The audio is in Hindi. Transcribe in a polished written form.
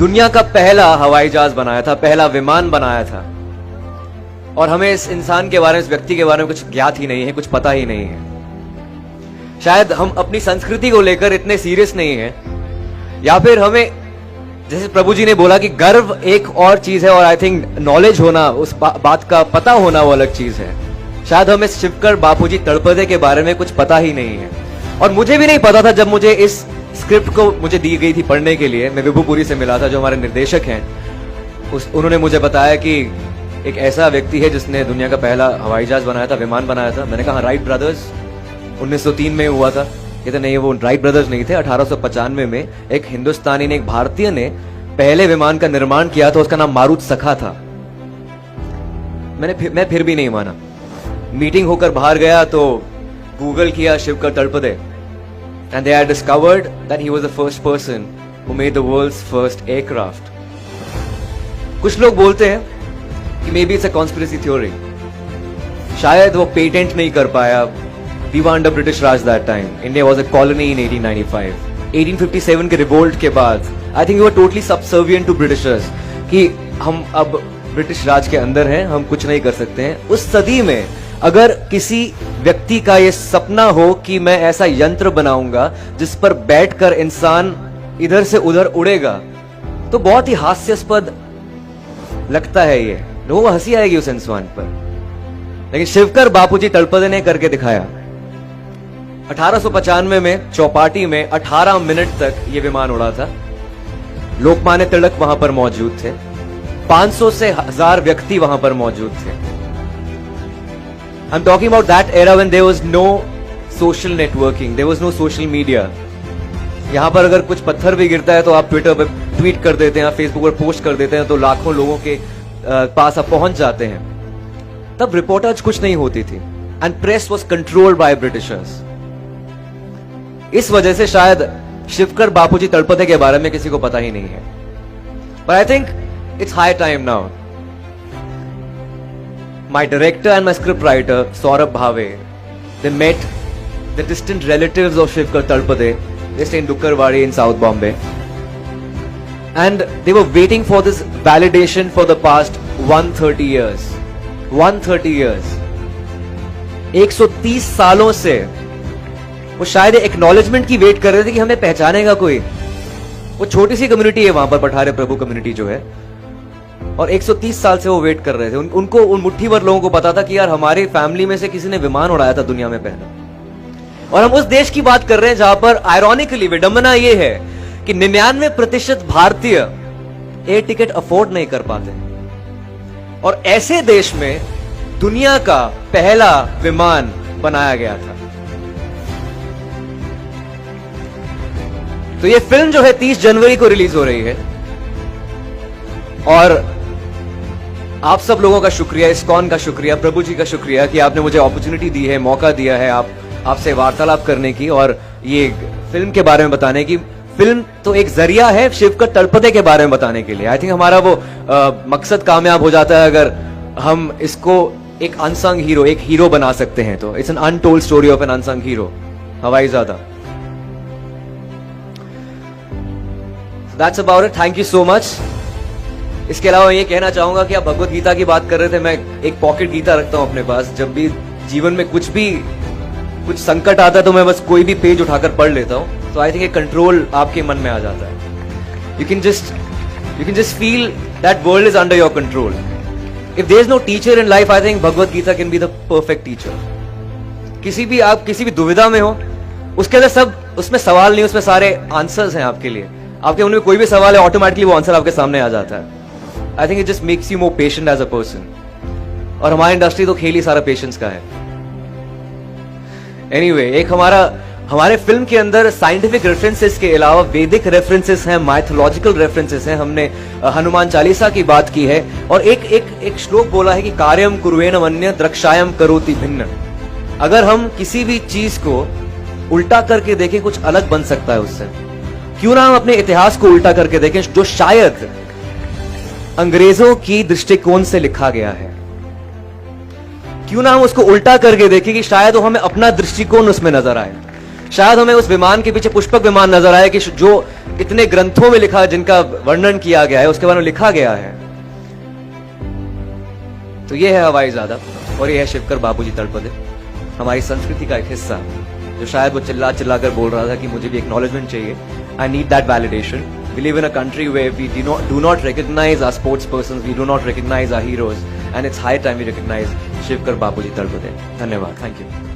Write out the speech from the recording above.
दुनिया का पहला हवाई जहाज बनाया था, पहला विमान बनाया था, और हमें इस इंसान के बारे में, इस व्यक्ति के बारे में कुछ ज्ञात ही नहीं है, कुछ पता ही नहीं है। शायद हम अपनी संस्कृति को लेकर इतने सीरियस नहीं हैं, या फिर हमें, जैसे प्रभु जी ने बोला कि गर्व एक और चीज है और आई थिंक नॉलेज होना, उस बात का पता होना वो अलग चीज है। शायद हमें शिवकर बापूजी तड़पदे के बारे में कुछ पता ही नहीं है, और मुझे भी नहीं पता था जब मुझे इस स्क्रिप्ट को मुझे दी गई थी पढ़ने के लिए। मैं विभुपुरी से मिला था जो हमारे निर्देशक हैं, उन्होंने मुझे बताया कि एक ऐसा व्यक्ति है जिसने दुनिया का पहला हवाई जहाज बनाया था, विमान बनाया था। मैंने कहा राइट ब्रदर्स, 1903 में हुआ था। कहते नहीं, वो राइट ब्रदर्स नहीं थे, 1895 में एक हिंदुस्तानी ने, एक भारतीय ने पहले विमान का निर्माण किया था, उसका नाम मारुत सखा था। मैं फिर भी नहीं माना। मीटिंग होकर बाहर गया तो गूगल किया Shivkar तड़पदे, and they had discovered that he was the first person who made the world's first aircraft. कुछ लोग बोलते हैं कि maybe it's a conspiracy theory, शायद वो पेटेंट नहीं कर पाया। We were under British Raj that time. India was a colony in 1895. 1857 के रिवोल्ट के बाद I think we were totally subservient to Britishers, कि हम अब ब्रिटिश राज के अंदर हैं, हम कुछ नहीं कर सकते हैं। उस सदी में अगर किसी व्यक्ति का ये सपना हो कि मैं ऐसा यंत्र बनाऊंगा जिस पर बैठकर इंसान इधर से उधर उड़ेगा, तो बहुत ही हास्यास्पद लगता है ये। लोगों को हंसी आएगी उस इंसान पर, लेकिन शिवकर बापूजी तड़पदे ने करके दिखाया। 1895 में चौपाटी में 18 मिनट तक ये विमान उड़ा था। लोकमान्य तिलक वहां पर मौजूद थे, 500 से 1000 व्यक्ति वहां पर मौजूद थे। I'm talking about that era when there was no social networking, there was no social media. यहां पर अगर कुछ पत्थर भी गिरता है तो आप ट्विटर पर ट्वीट कर देते हैं, फेसबुक पर पोस्ट कर देते हैं, तो लाखों लोगों के पास आप पहुंच जाते हैं। तब रिपोर्टर्स कुछ नहीं होती थी, and press was controlled by Britishers. इस वजह से शायद शिवकर बापूजी तड़पदे के बारे में किसी को पता ही नहीं है। But I think it's high time now. My director and my script writer, Saurabh Bhave, they met the distant relatives of Shivkar Talpade. They stay in Dukkarwadi in South Bombay. And they were waiting for this validation for the past 130 years. 130 years. 130 सालों से वो शायद एक्नॉलेजमेंट की वेट कर रहे थे कि हमें पहचानेगा कोई। वो छोटी सी कम्युनिटी है वहां पर, पठारे प्रभु कम्युनिटी जो है, और 130 साल से वो वेट कर रहे थे। उनको, उन मुट्ठी भर लोगों को पता था कि यार हमारी फैमिली में से किसी ने विमान उड़ाया था दुनिया में पहला। और हम उस देश की बात कर रहे हैं जहां पर आयरॉनिकली विडंबना ये है कि 99% भारतीय एयर टिकट अफोर्ड नहीं कर पाते, और ऐसे देश में दुनिया का पहला विमान बनाया गया था। तो ये फिल्म जो है 30 जनवरी को रिलीज हो रही है, और आप सब लोगों का शुक्रिया, इस्कॉन का शुक्रिया, प्रभु जी का शुक्रिया कि आपने मुझे अपॉर्चुनिटी दी है, मौका दिया है आपसे वार्तालाप करने की और ये फिल्म के बारे में बताने की। फिल्म तो एक जरिया है शिवकर तड़पदे के बारे में बताने के लिए। आई थिंक हमारा वो मकसद कामयाब हो जाता है अगर हम इसको एक अनसंग हीरो, एक हीरो बना सकते हैं। तो it's an untold story of an unsung hero, Hawaizaada. That's about it, thank you so much. इसके अलावा ये कहना चाहूंगा कि आप भगवत गीता की बात कर रहे थे, मैं एक पॉकेट गीता रखता हूं अपने पास। जब भी जीवन में कुछ संकट आता है तो मैं बस कोई भी पेज उठाकर पढ़ लेता हूं, तो आई थिंक एक कंट्रोल आपके मन में आ जाता है। You can just feel that world is under your control. If there is no teacher in life, I think Bhagavad Gita can be the perfect teacher. आप किसी भी दुविधा में हो, उसके अंदर सब, उसमें सवाल नहीं, उसमें सारे आंसर्स हैं आपके लिए। आपके मन में कोई भी सवाल है, ऑटोमेटिकली वो आंसर आपके सामने आ जाता है। I think it just makes you more patient as a person, और हमारी इंडस्ट्री तो खेल ही सारा पेशेंस का है। एनीवे, एक हमारे फिल्म के अंदर साइंटिफिक रेफरेंसेस के अलावा वैदिक रेफरेंसेस हैं, माइथोलॉजिकल रेफरेंसेस हैं। हमने हनुमान चालीसा की बात की है, और एक श्लोक बोला है कि कार्यम कुर्वेण वन्य द्रक्षायम करोति भिन्न। अगर हम किसी भी चीज को उल्टा करके देखें, कुछ अलग बन सकता है उससे। क्यों ना हम अपने इतिहास को उल्टा करके देखें, जो शायद अंग्रेजों की दृष्टिकोण से लिखा गया है। क्यों ना हम उसको उल्टा करके देखें कि शायद वो हमें अपना दृष्टिकोण उसमें नजर आए। शायद हमें उस विमान के पीछे पुष्पक विमान नजर आए कि जो इतने ग्रंथों में लिखा, जिनका वर्णन किया गया है, उसके बारे में लिखा गया है। तो ये है हवाई ज़ादा और ये है शिवकर बाबूजी तड़पदे, हमारी संस्कृति का एक हिस्सा, जो शायद वो चिल्ला चिल्ला कर बोल रहा था कि मुझे भी एक्नॉलेजमेंट चाहिए, I need that validation. We live in a country where we do not recognize our sports persons, we do not recognize our heroes, and it's high time we recognize Shivkar Babuji Talpade. धन्यवाद, thank you.